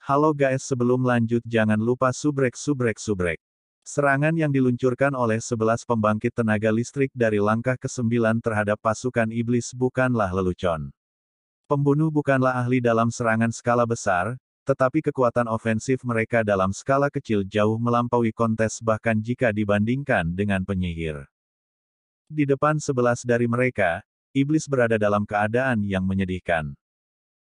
Halo guys, sebelum lanjut jangan lupa subrek. Serangan yang diluncurkan oleh 11 pembangkit tenaga listrik dari langkah ke-9 terhadap pasukan iblis bukanlah lelucon. Pembunuh bukanlah ahli dalam serangan skala besar, tetapi kekuatan ofensif mereka dalam skala kecil jauh melampaui kontes bahkan jika dibandingkan dengan penyihir. Di depan 11 dari mereka, iblis berada dalam keadaan yang menyedihkan.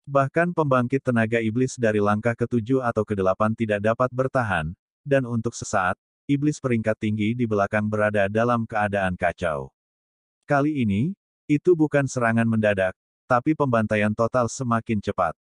Bahkan pembangkit tenaga iblis dari langkah ke-7 atau ke-8 tidak dapat bertahan, dan untuk sesaat, iblis peringkat tinggi di belakang berada dalam keadaan kacau. Kali ini, itu bukan serangan mendadak, tapi pembantaian total semakin cepat.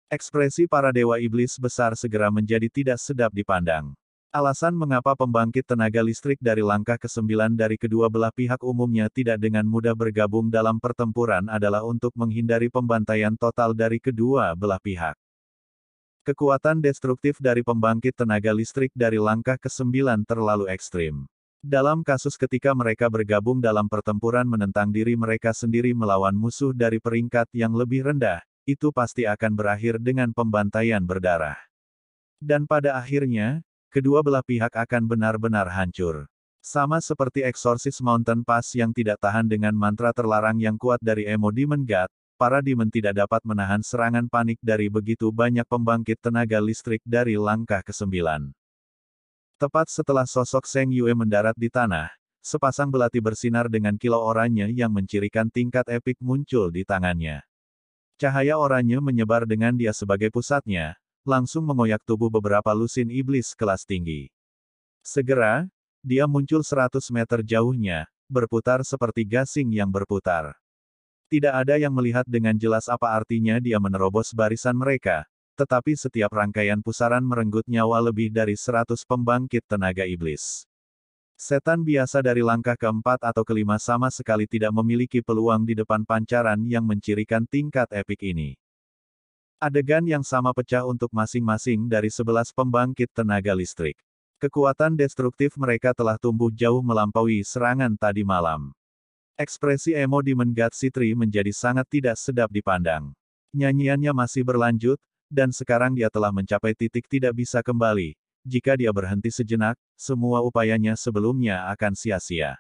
Ekspresi para dewa iblis besar segera menjadi tidak sedap dipandang. Alasan mengapa pembangkit tenaga listrik dari langkah ke-9 dari kedua belah pihak umumnya tidak dengan mudah bergabung dalam pertempuran adalah untuk menghindari pembantaian total dari kedua belah pihak. Kekuatan destruktif dari pembangkit tenaga listrik dari langkah ke-9 terlalu ekstrim. Dalam kasus ketika mereka bergabung dalam pertempuran menentang diri mereka sendiri melawan musuh dari peringkat yang lebih rendah, itu pasti akan berakhir dengan pembantaian berdarah. Dan pada akhirnya, kedua belah pihak akan benar-benar hancur. Sama seperti Exorcist Mountain Pass yang tidak tahan dengan mantra terlarang yang kuat dari Emo Demon God, para demon tidak dapat menahan serangan panik dari begitu banyak pembangkit tenaga listrik dari langkah ke-9. Tepat setelah sosok Seng Yue mendarat di tanah, sepasang belati bersinar dengan kilau oranye yang mencirikan tingkat epik muncul di tangannya. Cahaya oranye menyebar dengan dia sebagai pusatnya, langsung mengoyak tubuh beberapa lusin iblis kelas tinggi. Segera, dia muncul 100 meter jauhnya, berputar seperti gasing yang berputar. Tidak ada yang melihat dengan jelas apa artinya dia menerobos barisan mereka, tetapi setiap rangkaian pusaran merenggut nyawa lebih dari 100 pembangkit tenaga iblis. Setan biasa dari langkah ke-4 atau ke-5 sama sekali tidak memiliki peluang di depan pancaran yang mencirikan tingkat epik ini. Adegan yang sama pecah untuk masing-masing dari 11 pembangkit tenaga listrik. Kekuatan destruktif mereka telah tumbuh jauh melampaui serangan tadi malam. Ekspresi Emo Demon God Citri menjadi sangat tidak sedap dipandang. Nyanyiannya masih berlanjut, dan sekarang dia telah mencapai titik tidak bisa kembali. Jika dia berhenti sejenak, semua upayanya sebelumnya akan sia-sia.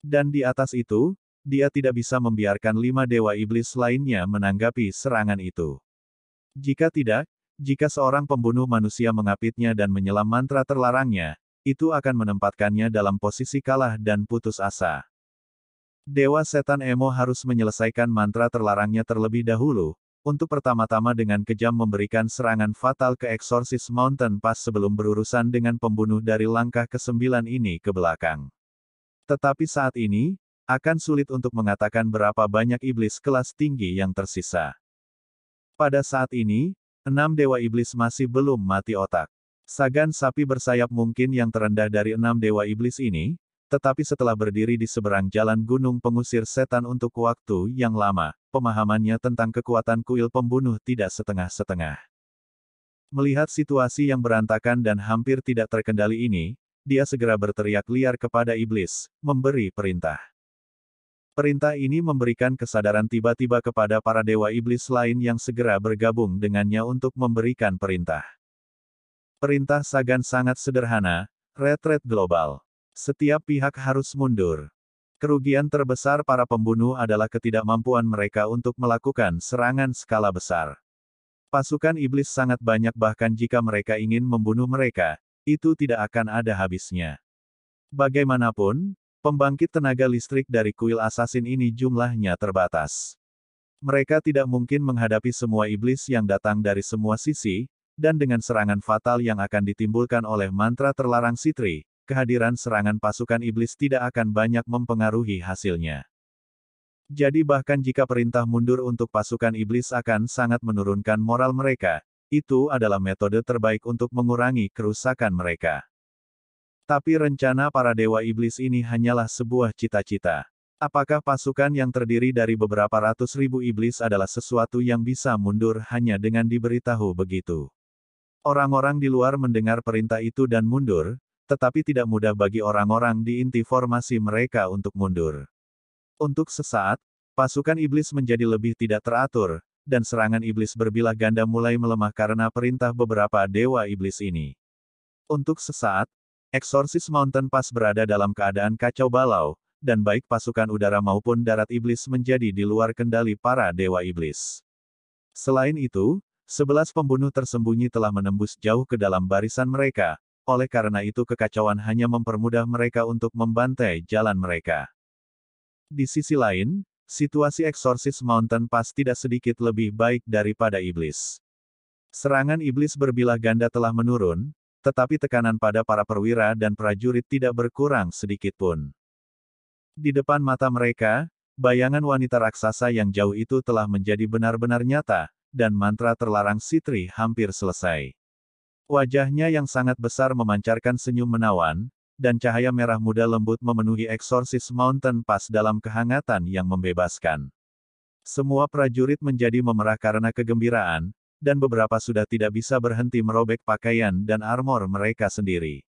Dan di atas itu, dia tidak bisa membiarkan 5 dewa iblis lainnya menanggapi serangan itu. Jika tidak, jika seorang pembunuh manusia mengapitnya dan menyelam mantra terlarangnya, itu akan menempatkannya dalam posisi kalah dan putus asa. Dewa Setan Emo harus menyelesaikan mantra terlarangnya terlebih dahulu, untuk pertama-tama dengan kejam memberikan serangan fatal ke Exorcist Mountain Pass sebelum berurusan dengan pembunuh dari langkah ke-9 ini ke belakang. Tetapi saat ini, akan sulit untuk mengatakan berapa banyak iblis kelas tinggi yang tersisa. Pada saat ini, 6 dewa iblis masih belum mati otak. Sagan sapi bersayap mungkin yang terendah dari 6 dewa iblis ini, tetapi setelah berdiri di seberang jalan gunung pengusir setan untuk waktu yang lama, pemahamannya tentang kekuatan kuil pembunuh tidak setengah-setengah. Melihat situasi yang berantakan dan hampir tidak terkendali ini, dia segera berteriak liar kepada iblis, memberi perintah. Perintah ini memberikan kesadaran tiba-tiba kepada para dewa iblis lain yang segera bergabung dengannya untuk memberikan perintah. Perintah Sagan sangat sederhana, retret global. Setiap pihak harus mundur. Kerugian terbesar para pembunuh adalah ketidakmampuan mereka untuk melakukan serangan skala besar. Pasukan iblis sangat banyak bahkan jika mereka ingin membunuh mereka, itu tidak akan ada habisnya. Bagaimanapun, pembangkit tenaga listrik dari kuil assassin ini jumlahnya terbatas. Mereka tidak mungkin menghadapi semua iblis yang datang dari semua sisi, dan dengan serangan fatal yang akan ditimbulkan oleh mantra terlarang Citri, kehadiran serangan pasukan iblis tidak akan banyak mempengaruhi hasilnya. Jadi bahkan jika perintah mundur untuk pasukan iblis akan sangat menurunkan moral mereka, itu adalah metode terbaik untuk mengurangi kerusakan mereka. Tapi rencana para dewa iblis ini hanyalah sebuah cita-cita. Apakah pasukan yang terdiri dari beberapa ratus ribu iblis adalah sesuatu yang bisa mundur hanya dengan diberitahu begitu? Orang-orang di luar mendengar perintah itu dan mundur, tetapi tidak mudah bagi orang-orang di inti formasi mereka untuk mundur. Untuk sesaat, pasukan iblis menjadi lebih tidak teratur, dan serangan iblis berbilah ganda mulai melemah karena perintah beberapa dewa iblis ini. Untuk sesaat, Exorcist Mountain Pass berada dalam keadaan kacau balau, dan baik pasukan udara maupun darat iblis menjadi di luar kendali para dewa iblis. Selain itu, 11 pembunuh tersembunyi telah menembus jauh ke dalam barisan mereka, oleh karena itu kekacauan hanya mempermudah mereka untuk membantai jalan mereka. Di sisi lain, situasi Exorcist Mountain Pass tidak sedikit lebih baik daripada iblis. Serangan iblis berbilah ganda telah menurun, tetapi tekanan pada para perwira dan prajurit tidak berkurang sedikit pun. Di depan mata mereka, bayangan wanita raksasa yang jauh itu telah menjadi benar-benar nyata, dan mantra terlarang Sitri hampir selesai. Wajahnya yang sangat besar memancarkan senyum menawan, dan cahaya merah muda lembut memenuhi Exorcist Mountain Pass dalam kehangatan yang membebaskan. Semua prajurit menjadi memerah karena kegembiraan, dan beberapa sudah tidak bisa berhenti merobek pakaian dan armor mereka sendiri.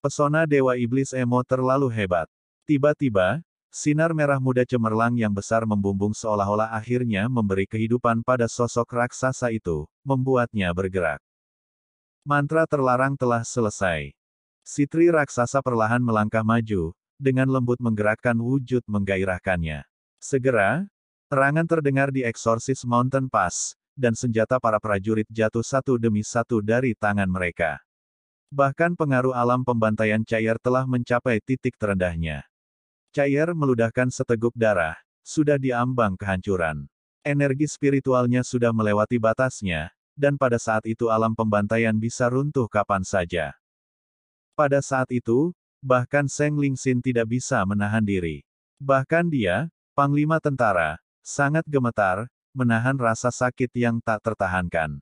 Pesona Dewa Iblis Emo terlalu hebat. Tiba-tiba, sinar merah muda cemerlang yang besar membumbung seolah-olah akhirnya memberi kehidupan pada sosok raksasa itu, membuatnya bergerak. Mantra terlarang telah selesai. Sitri raksasa perlahan melangkah maju, dengan lembut menggerakkan wujud menggairahkannya. Segera, erangan terdengar di Exorcist Mountain Pass, dan senjata para prajurit jatuh satu demi satu dari tangan mereka. Bahkan pengaruh alam pembantaian cair telah mencapai titik terendahnya. Cair meludahkan seteguk darah, sudah diambang kehancuran. Energi spiritualnya sudah melewati batasnya, dan pada saat itu alam pembantaian bisa runtuh kapan saja. Pada saat itu, bahkan Seng Lingxin tidak bisa menahan diri. Bahkan dia, panglima tentara, sangat gemetar, menahan rasa sakit yang tak tertahankan.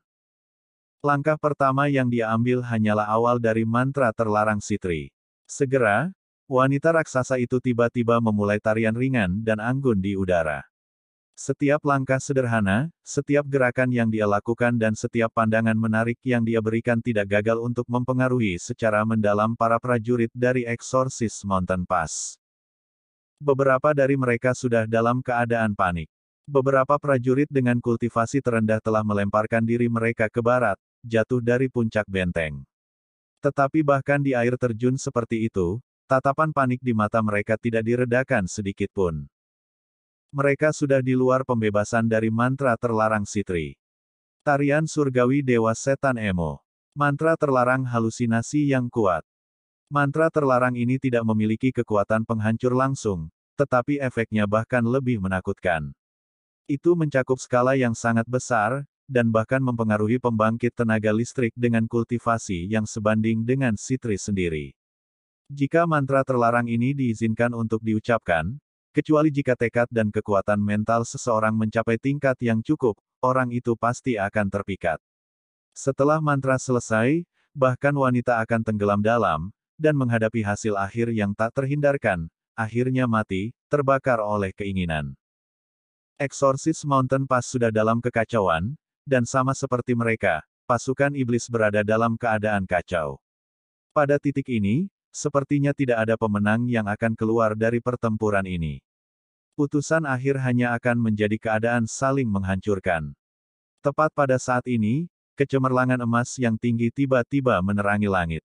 Langkah pertama yang dia ambil hanyalah awal dari mantra terlarang Sitri. Segera, wanita raksasa itu tiba-tiba memulai tarian ringan dan anggun di udara. Setiap langkah sederhana, setiap gerakan yang dia lakukan dan setiap pandangan menarik yang dia berikan tidak gagal untuk mempengaruhi secara mendalam para prajurit dari Exorcist Mountain Pass. Beberapa dari mereka sudah dalam keadaan panik. Beberapa prajurit dengan kultivasi terendah telah melemparkan diri mereka ke barat, jatuh dari puncak benteng. Tetapi bahkan di air terjun seperti itu, tatapan panik di mata mereka tidak diredakan sedikit pun. Mereka sudah di luar pembebasan dari mantra terlarang Sitri. Tarian surgawi Dewa Setan Emo. Mantra terlarang halusinasi yang kuat. Mantra terlarang ini tidak memiliki kekuatan penghancur langsung, tetapi efeknya bahkan lebih menakutkan. Itu mencakup skala yang sangat besar, dan bahkan mempengaruhi pembangkit tenaga listrik dengan kultivasi yang sebanding dengan Sitri sendiri. Jika mantra terlarang ini diizinkan untuk diucapkan, kecuali jika tekad dan kekuatan mental seseorang mencapai tingkat yang cukup, orang itu pasti akan terpikat. Setelah mantra selesai, bahkan wanita akan tenggelam dalam, dan menghadapi hasil akhir yang tak terhindarkan, akhirnya mati, terbakar oleh keinginan. Exorcist Mountain Pass sudah dalam kekacauan, dan sama seperti mereka, pasukan iblis berada dalam keadaan kacau. Pada titik ini, sepertinya tidak ada pemenang yang akan keluar dari pertempuran ini. Putusan akhir hanya akan menjadi keadaan saling menghancurkan. Tepat pada saat ini, kecemerlangan emas yang tinggi tiba-tiba menerangi langit.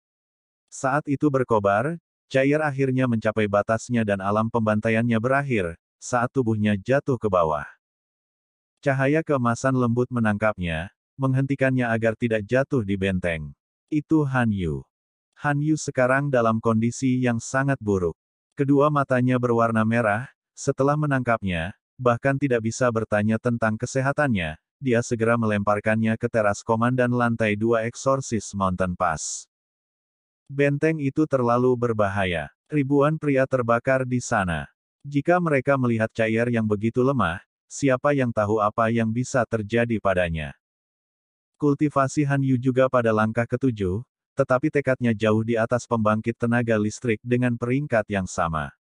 Saat itu berkobar, cair akhirnya mencapai batasnya dan alam pembantaiannya berakhir, saat tubuhnya jatuh ke bawah. Cahaya keemasan lembut menangkapnya, menghentikannya agar tidak jatuh di benteng. Itu Han Yu. Han Yu sekarang dalam kondisi yang sangat buruk. Kedua matanya berwarna merah, setelah menangkapnya, bahkan tidak bisa bertanya tentang kesehatannya, dia segera melemparkannya ke teras komandan lantai 2 Exorcist Mountain Pass. Benteng itu terlalu berbahaya. Ribuan pria terbakar di sana. Jika mereka melihat cair yang begitu lemah, siapa yang tahu apa yang bisa terjadi padanya. Kultivasi Han Yu juga pada langkah ketujuh, tetapi tekadnya jauh di atas pembangkit tenaga listrik dengan peringkat yang sama.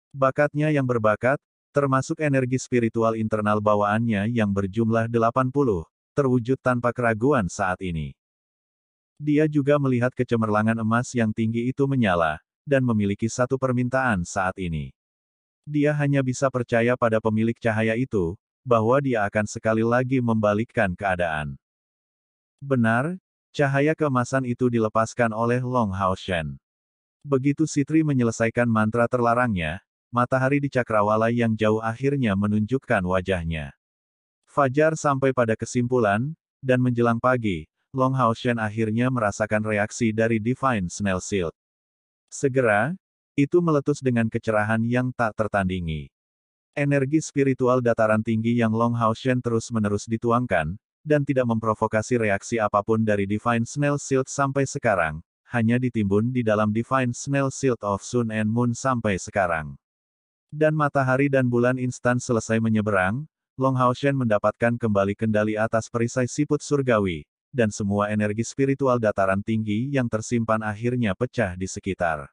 Bakatnya yang berbakat, termasuk energi spiritual internal bawaannya yang berjumlah 80, terwujud tanpa keraguan saat ini. Dia juga melihat kecemerlangan emas yang tinggi itu menyala, dan memiliki satu permintaan saat ini. Dia hanya bisa percaya pada pemilik cahaya itu, bahwa dia akan sekali lagi membalikkan keadaan. Benar, cahaya keemasan itu dilepaskan oleh Long Hao Shen. Begitu Sitri menyelesaikan mantra terlarangnya, matahari di cakrawala yang jauh akhirnya menunjukkan wajahnya. Fajar sampai pada kesimpulan, dan menjelang pagi, Long Hao Shen akhirnya merasakan reaksi dari Divine Snail Shield. Segera, itu meletus dengan kecerahan yang tak tertandingi. Energi spiritual dataran tinggi yang Long Hao Shen terus-menerus dituangkan, dan tidak memprovokasi reaksi apapun dari Divine Snail Shield sampai sekarang, hanya ditimbun di dalam Divine Snail Shield of Sun and Moon sampai sekarang. Dan matahari dan bulan instan selesai menyeberang, Long Hao Shen mendapatkan kembali kendali atas perisai siput surgawi, dan semua energi spiritual dataran tinggi yang tersimpan akhirnya pecah di sekitar.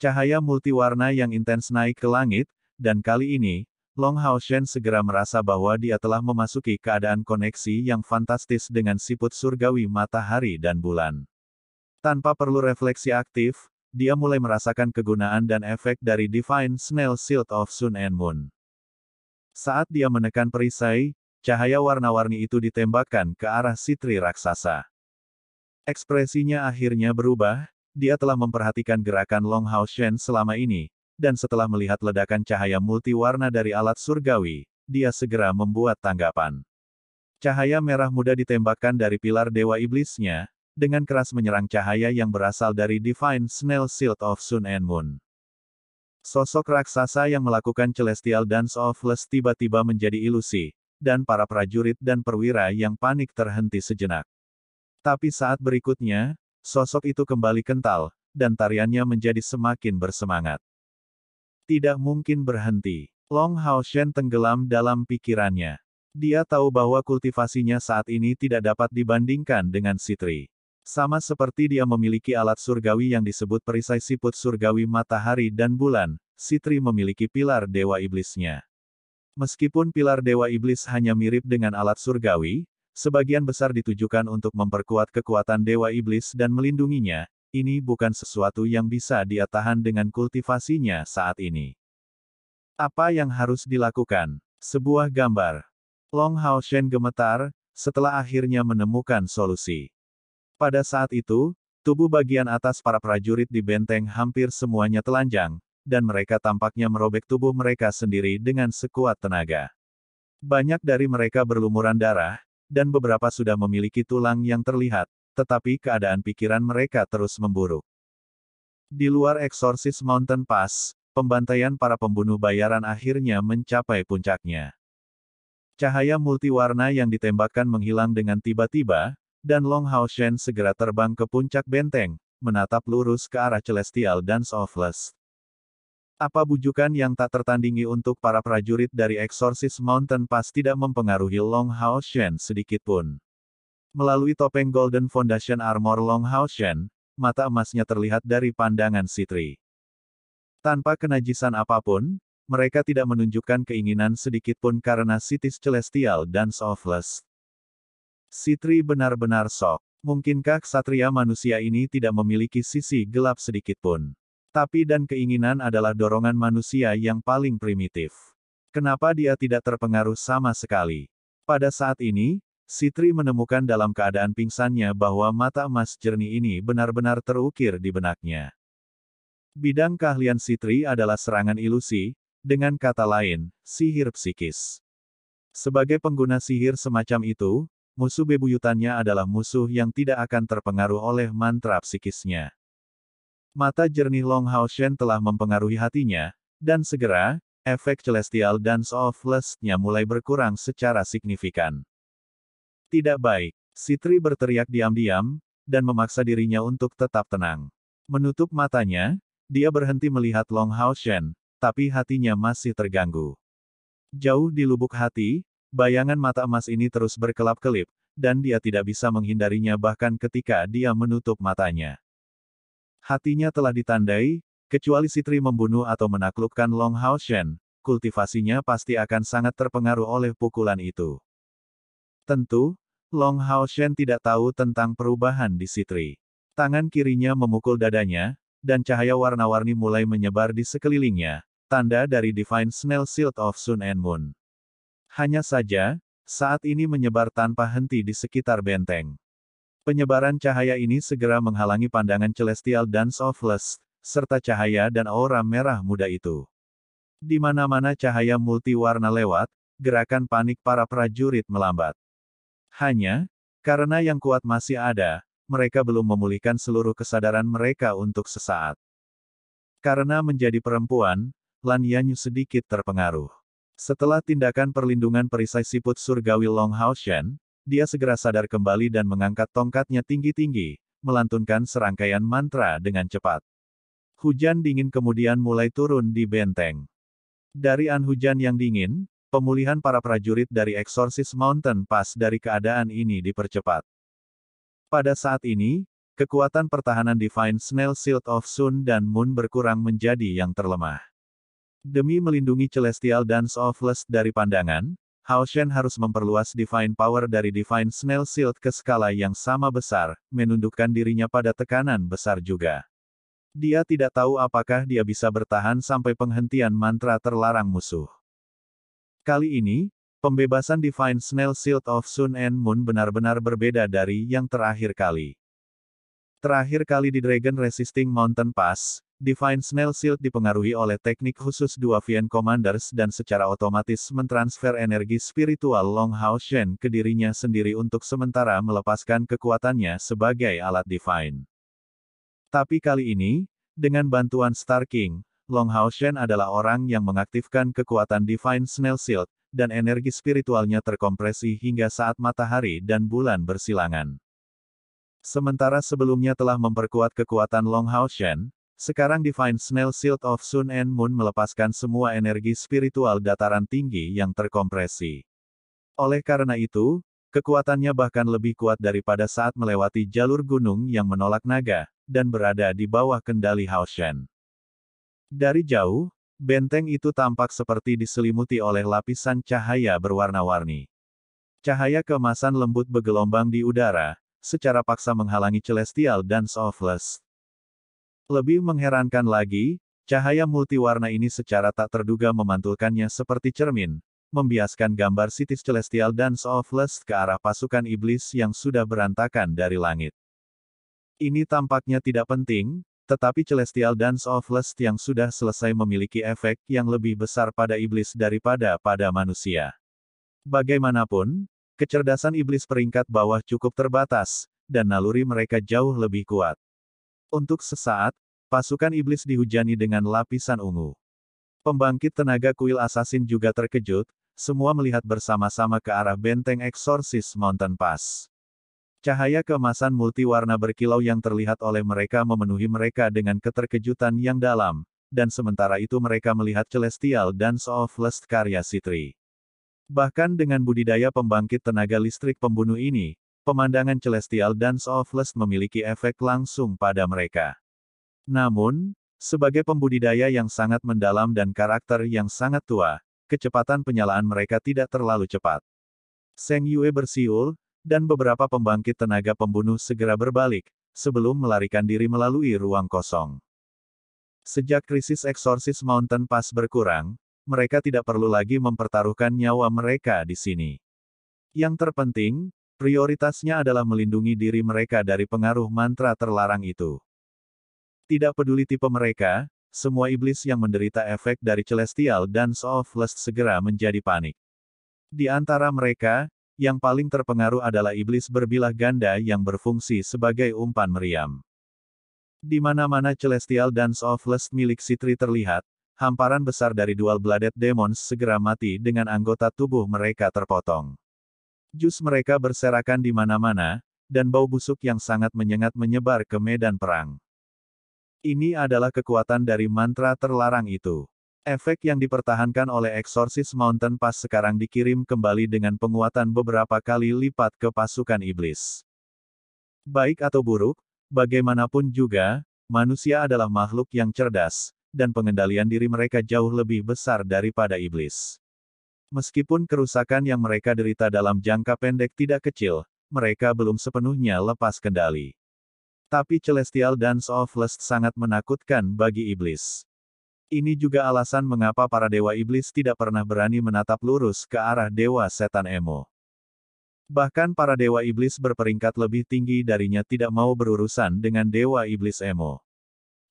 Cahaya multiwarna yang intens naik ke langit, dan kali ini, Long Hao Shen segera merasa bahwa dia telah memasuki keadaan koneksi yang fantastis dengan siput surgawi matahari dan bulan. Tanpa perlu refleksi aktif, dia mulai merasakan kegunaan dan efek dari Divine Snail Shield of Sun and Moon. Saat dia menekan perisai, cahaya warna-warni itu ditembakkan ke arah Sitri raksasa. Ekspresinya akhirnya berubah, dia telah memperhatikan gerakan Long Hao Shen selama ini, dan setelah melihat ledakan cahaya multiwarna dari alat surgawi, dia segera membuat tanggapan. Cahaya merah muda ditembakkan dari pilar Dewa Iblisnya, dengan keras menyerang cahaya yang berasal dari Divine Snail Shield of Sun and Moon. Sosok raksasa yang melakukan Celestial Dance of Lust tiba-tiba menjadi ilusi, dan para prajurit dan perwira yang panik terhenti sejenak. Tapi saat berikutnya, sosok itu kembali kental, dan tariannya menjadi semakin bersemangat. Tidak mungkin berhenti. Long Hao Shen tenggelam dalam pikirannya. Dia tahu bahwa kultivasinya saat ini tidak dapat dibandingkan dengan Sitri. Sama seperti dia memiliki alat surgawi yang disebut perisai siput surgawi matahari dan bulan, Sitri memiliki pilar Dewa Iblisnya. Meskipun pilar Dewa Iblis hanya mirip dengan alat surgawi, sebagian besar ditujukan untuk memperkuat kekuatan Dewa Iblis dan melindunginya. Ini bukan sesuatu yang bisa dia tahan dengan kultivasinya saat ini. Apa yang harus dilakukan? Sebuah gambar. Long Hao Shen gemetar, setelah akhirnya menemukan solusi. Pada saat itu, tubuh bagian atas para prajurit di benteng hampir semuanya telanjang, dan mereka tampaknya merobek tubuh mereka sendiri dengan sekuat tenaga. Banyak dari mereka berlumuran darah, dan beberapa sudah memiliki tulang yang terlihat, tetapi keadaan pikiran mereka terus memburuk. Di luar Exorcist Mountain Pass, pembantaian para pembunuh bayaran akhirnya mencapai puncaknya. Cahaya multiwarna yang ditembakkan menghilang dengan tiba-tiba, dan Long Hao Shen segera terbang ke puncak benteng, menatap lurus ke arah Celestial Dance of Lust. Apa bujukan yang tak tertandingi untuk para prajurit dari Exorcist Mountain Pass tidak mempengaruhi Long Hao Shen sedikitpun. Melalui topeng Golden Foundation Armor Long Hao Shen, mata emasnya terlihat dari pandangan Sitri. Tanpa kenajisan apapun, mereka tidak menunjukkan keinginan sedikitpun karena sitis Celestial Dance of Lust. Sitri benar-benar shock. Mungkinkah ksatria manusia ini tidak memiliki sisi gelap sedikitpun? Tapi dan keinginan adalah dorongan manusia yang paling primitif. Kenapa dia tidak terpengaruh sama sekali? Pada saat ini, Sitri menemukan dalam keadaan pingsannya bahwa mata emas jernih ini benar-benar terukir di benaknya. Bidang keahlian Sitri adalah serangan ilusi, dengan kata lain, sihir psikis. Sebagai pengguna sihir semacam itu, musuh bebuyutannya adalah musuh yang tidak akan terpengaruh oleh mantra psikisnya. Mata jernih Long Hao Shen telah mempengaruhi hatinya, dan segera, efek Celestial Dance of Lust-nya mulai berkurang secara signifikan. Tidak baik. Sitri berteriak diam-diam, dan memaksa dirinya untuk tetap tenang. Menutup matanya, dia berhenti melihat Long Hao Shen, tapi hatinya masih terganggu. Jauh di lubuk hati, bayangan mata emas ini terus berkelap-kelip, dan dia tidak bisa menghindarinya bahkan ketika dia menutup matanya. Hatinya telah ditandai, kecuali Sitri membunuh atau menaklukkan Long Hao Shen, kultivasinya pasti akan sangat terpengaruh oleh pukulan itu. Tentu, Long Hao Shen tidak tahu tentang perubahan di Sitri. Tangan kirinya memukul dadanya, dan cahaya warna-warni mulai menyebar di sekelilingnya, tanda dari Divine Snail Shield of Sun and Moon. Hanya saja, saat ini menyebar tanpa henti di sekitar benteng. Penyebaran cahaya ini segera menghalangi pandangan Celestial Dance of Lust, serta cahaya dan aura merah muda itu. Di mana-mana cahaya multiwarna lewat, gerakan panik para prajurit melambat. Hanya, karena yang kuat masih ada, mereka belum memulihkan seluruh kesadaran mereka untuk sesaat. Karena menjadi perempuan, Lan Yanyu sedikit terpengaruh. Setelah tindakan perlindungan perisai siput surgawi Long Hao Shen, dia segera sadar kembali dan mengangkat tongkatnya tinggi-tinggi, melantunkan serangkaian mantra dengan cepat. Hujan dingin kemudian mulai turun di benteng. Dari hujan yang dingin, pemulihan para prajurit dari Exorcist Mountain Pass dari keadaan ini dipercepat. Pada saat ini, kekuatan pertahanan Divine Snail Shield of Sun dan Moon berkurang menjadi yang terlemah. Demi melindungi Celestial Dance of Lust dari pandangan, Hao Shen harus memperluas Divine Power dari Divine Snail Shield ke skala yang sama besar, menundukkan dirinya pada tekanan besar juga. Dia tidak tahu apakah dia bisa bertahan sampai penghentian mantra terlarang musuh. Kali ini, pembebasan Divine Snail Shield of Sun and Moon benar-benar berbeda dari yang terakhir kali. Terakhir kali di Dragon Resisting Mountain Pass, Divine Snail Shield dipengaruhi oleh teknik khusus dua Vien Commanders dan secara otomatis mentransfer energi spiritual Long Hao Shen ke dirinya sendiri untuk sementara melepaskan kekuatannya sebagai alat Divine. Tapi kali ini, dengan bantuan Star King, Long Hao Shen adalah orang yang mengaktifkan kekuatan Divine Snail Shield, dan energi spiritualnya terkompresi hingga saat matahari dan bulan bersilangan. Sementara sebelumnya telah memperkuat kekuatan Long Hao Shen, sekarang Divine Snail Shield of Sun and Moon melepaskan semua energi spiritual dataran tinggi yang terkompresi. Oleh karena itu, kekuatannya bahkan lebih kuat daripada saat melewati jalur gunung yang menolak naga, dan berada di bawah kendali Hao Shen. Dari jauh, benteng itu tampak seperti diselimuti oleh lapisan cahaya berwarna-warni. Cahaya keemasan lembut bergelombang di udara, secara paksa menghalangi Celestial Dance of Lust. Lebih mengherankan lagi, cahaya multiwarna ini secara tak terduga memantulkannya seperti cermin, membiaskan gambar sitis Celestial Dance of Lust ke arah pasukan iblis yang sudah berantakan dari langit. Ini tampaknya tidak penting, tetapi Celestial Dance of Lust yang sudah selesai memiliki efek yang lebih besar pada iblis daripada pada manusia. Bagaimanapun, kecerdasan iblis peringkat bawah cukup terbatas, dan naluri mereka jauh lebih kuat. Untuk sesaat, pasukan iblis dihujani dengan lapisan ungu. Pembangkit tenaga kuil assassin juga terkejut, semua melihat bersama-sama ke arah benteng Exorcist Mountain Pass. Cahaya keemasan multiwarna berkilau yang terlihat oleh mereka memenuhi mereka dengan keterkejutan yang dalam, dan sementara itu mereka melihat Celestial Dance of Lust karya Sitri. Bahkan dengan budidaya pembangkit tenaga listrik pembunuh ini, pemandangan Celestial Dance of Lust memiliki efek langsung pada mereka. Namun, sebagai pembudidaya yang sangat mendalam dan karakter yang sangat tua, kecepatan penyalaan mereka tidak terlalu cepat. Seng Yue bersiul, dan beberapa pembangkit tenaga pembunuh segera berbalik, sebelum melarikan diri melalui ruang kosong. Sejak krisis Exorcist Mountain Pass berkurang, mereka tidak perlu lagi mempertaruhkan nyawa mereka di sini. Yang terpenting, prioritasnya adalah melindungi diri mereka dari pengaruh mantra terlarang itu. Tidak peduli tipe mereka, semua iblis yang menderita efek dari Celestial Dance of Lust segera menjadi panik. Di antara mereka, yang paling terpengaruh adalah iblis berbilah ganda yang berfungsi sebagai umpan meriam. Di mana-mana Celestial Dance of Lust milik Sitri terlihat, hamparan besar dari Dual-Blooded Demons segera mati dengan anggota tubuh mereka terpotong. Jus mereka berserakan di mana-mana, dan bau busuk yang sangat menyengat menyebar ke medan perang. Ini adalah kekuatan dari mantra terlarang itu. Efek yang dipertahankan oleh Exorcist Mountain Pass sekarang dikirim kembali dengan penguatan beberapa kali lipat ke pasukan iblis. Baik atau buruk, bagaimanapun juga, manusia adalah makhluk yang cerdas, dan pengendalian diri mereka jauh lebih besar daripada iblis. Meskipun kerusakan yang mereka derita dalam jangka pendek tidak kecil, mereka belum sepenuhnya lepas kendali. Tapi Celestial Dance of Lust sangat menakutkan bagi iblis. Ini juga alasan mengapa para dewa iblis tidak pernah berani menatap lurus ke arah dewa setan emo. Bahkan para dewa iblis berperingkat lebih tinggi darinya tidak mau berurusan dengan dewa iblis emo.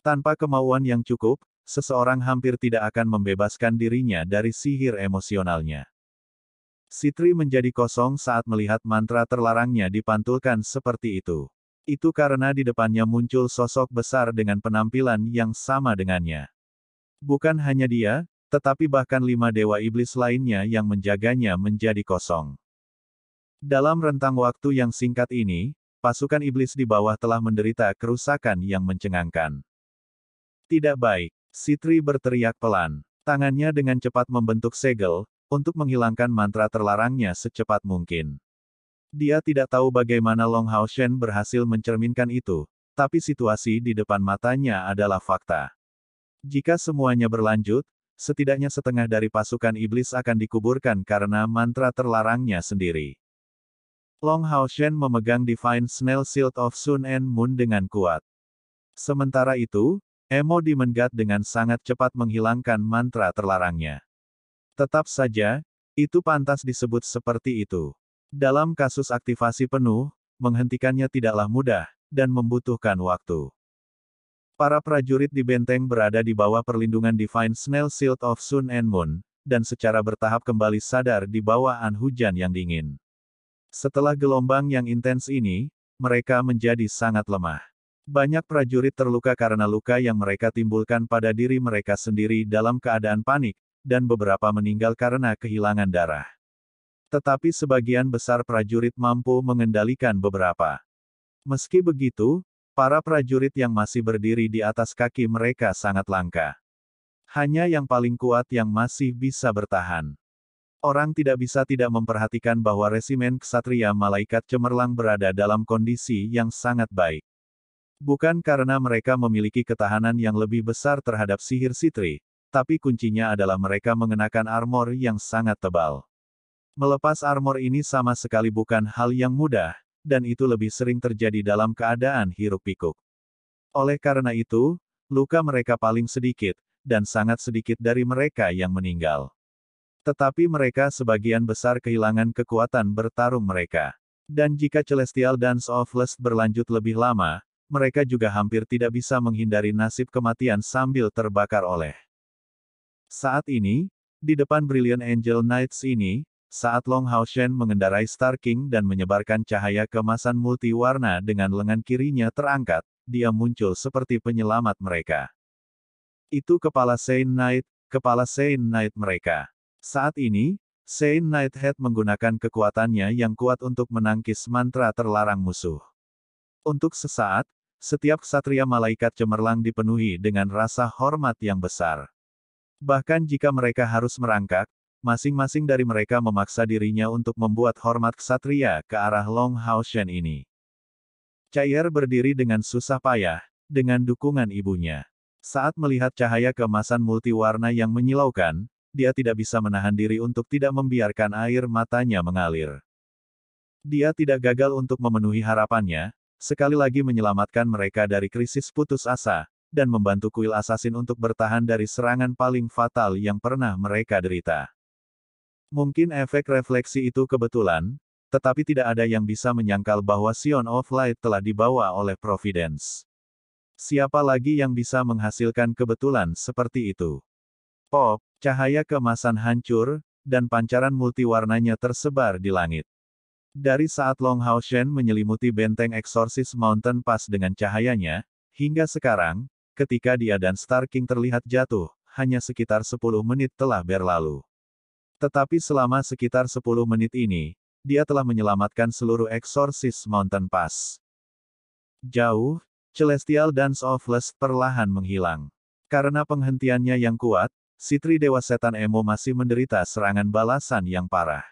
Tanpa kemauan yang cukup, seseorang hampir tidak akan membebaskan dirinya dari sihir emosionalnya. Sitri menjadi kosong saat melihat mantra terlarangnya dipantulkan seperti itu. Itu karena di depannya muncul sosok besar dengan penampilan yang sama dengannya. Bukan hanya dia, tetapi bahkan 5 dewa iblis lainnya yang menjaganya menjadi kosong. Dalam rentang waktu yang singkat ini, pasukan iblis di bawah telah menderita kerusakan yang mencengangkan. Tidak baik, Sitri berteriak pelan. Tangannya dengan cepat membentuk segel, untuk menghilangkan mantra terlarangnya secepat mungkin. Dia tidak tahu bagaimana Long Hao Shen berhasil mencerminkan itu, tapi situasi di depan matanya adalah fakta. Jika semuanya berlanjut, setidaknya setengah dari pasukan iblis akan dikuburkan karena mantra terlarangnya sendiri. Long Hao Shen memegang Divine Snail Shield of Sun and Moon dengan kuat. Sementara itu, Emo Demon God dengan sangat cepat menghilangkan mantra terlarangnya. Tetap saja, itu pantas disebut seperti itu. Dalam kasus aktivasi penuh, menghentikannya tidaklah mudah, dan membutuhkan waktu. Para prajurit di benteng berada di bawah perlindungan Divine Snail Shield of Sun and Moon, dan secara bertahap kembali sadar di bawah hujan yang dingin. Setelah gelombang yang intens ini, mereka menjadi sangat lemah. Banyak prajurit terluka karena luka yang mereka timbulkan pada diri mereka sendiri dalam keadaan panik, dan beberapa meninggal karena kehilangan darah. Tetapi sebagian besar prajurit mampu mengendalikan beberapa. Meski begitu, para prajurit yang masih berdiri di atas kaki mereka sangat langka. Hanya yang paling kuat yang masih bisa bertahan. Orang tidak bisa tidak memperhatikan bahwa resimen ksatria malaikat cemerlang berada dalam kondisi yang sangat baik. Bukan karena mereka memiliki ketahanan yang lebih besar terhadap sihir Sitri, tapi kuncinya adalah mereka mengenakan armor yang sangat tebal. Melepas armor ini sama sekali bukan hal yang mudah, dan itu lebih sering terjadi dalam keadaan hiruk-pikuk. Oleh karena itu, luka mereka paling sedikit, dan sangat sedikit dari mereka yang meninggal. Tetapi mereka sebagian besar kehilangan kekuatan bertarung mereka. Dan jika Celestial Dance of Lust berlanjut lebih lama, mereka juga hampir tidak bisa menghindari nasib kematian sambil terbakar oleh. Saat ini, di depan Brilliant Angel Knights ini, saat Long Hao Shen mengendarai Star King dan menyebarkan cahaya keemasan multiwarna dengan lengan kirinya terangkat, dia muncul seperti penyelamat mereka. Itu kepala Saint Knight mereka. Saat ini, Saint Knighthead menggunakan kekuatannya yang kuat untuk menangkis mantra terlarang musuh. Untuk sesaat, setiap ksatria malaikat cemerlang dipenuhi dengan rasa hormat yang besar. Bahkan jika mereka harus merangkak, masing-masing dari mereka memaksa dirinya untuk membuat hormat ksatria ke arah Long Hao Shen ini. Cair berdiri dengan susah payah, dengan dukungan ibunya. Saat melihat cahaya keemasan multiwarna yang menyilaukan, dia tidak bisa menahan diri untuk tidak membiarkan air matanya mengalir. Dia tidak gagal untuk memenuhi harapannya, sekali lagi menyelamatkan mereka dari krisis putus asa, dan membantu kuil asasin untuk bertahan dari serangan paling fatal yang pernah mereka derita. Mungkin efek refleksi itu kebetulan, tetapi tidak ada yang bisa menyangkal bahwa Sion of Light telah dibawa oleh Providence. Siapa lagi yang bisa menghasilkan kebetulan seperti itu? Pop, cahaya keemasan hancur, dan pancaran multiwarnanya tersebar di langit. Dari saat Long Hao Shen menyelimuti benteng Exorcist Mountain Pass dengan cahayanya, hingga sekarang, ketika dia dan Star King terlihat jatuh, hanya sekitar 10 menit telah berlalu. Tetapi selama sekitar 10 menit ini, dia telah menyelamatkan seluruh Exorcist Mountain Pass. Jauh, Celestial Dance of Lust perlahan menghilang. Karena penghentiannya yang kuat, Sitri Dewa Setan Emo masih menderita serangan balasan yang parah.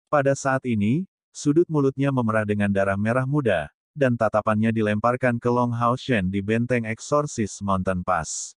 Pada saat ini, sudut mulutnya memerah dengan darah merah muda, dan tatapannya dilemparkan ke Long Hao Shen di benteng Exorcist Mountain Pass.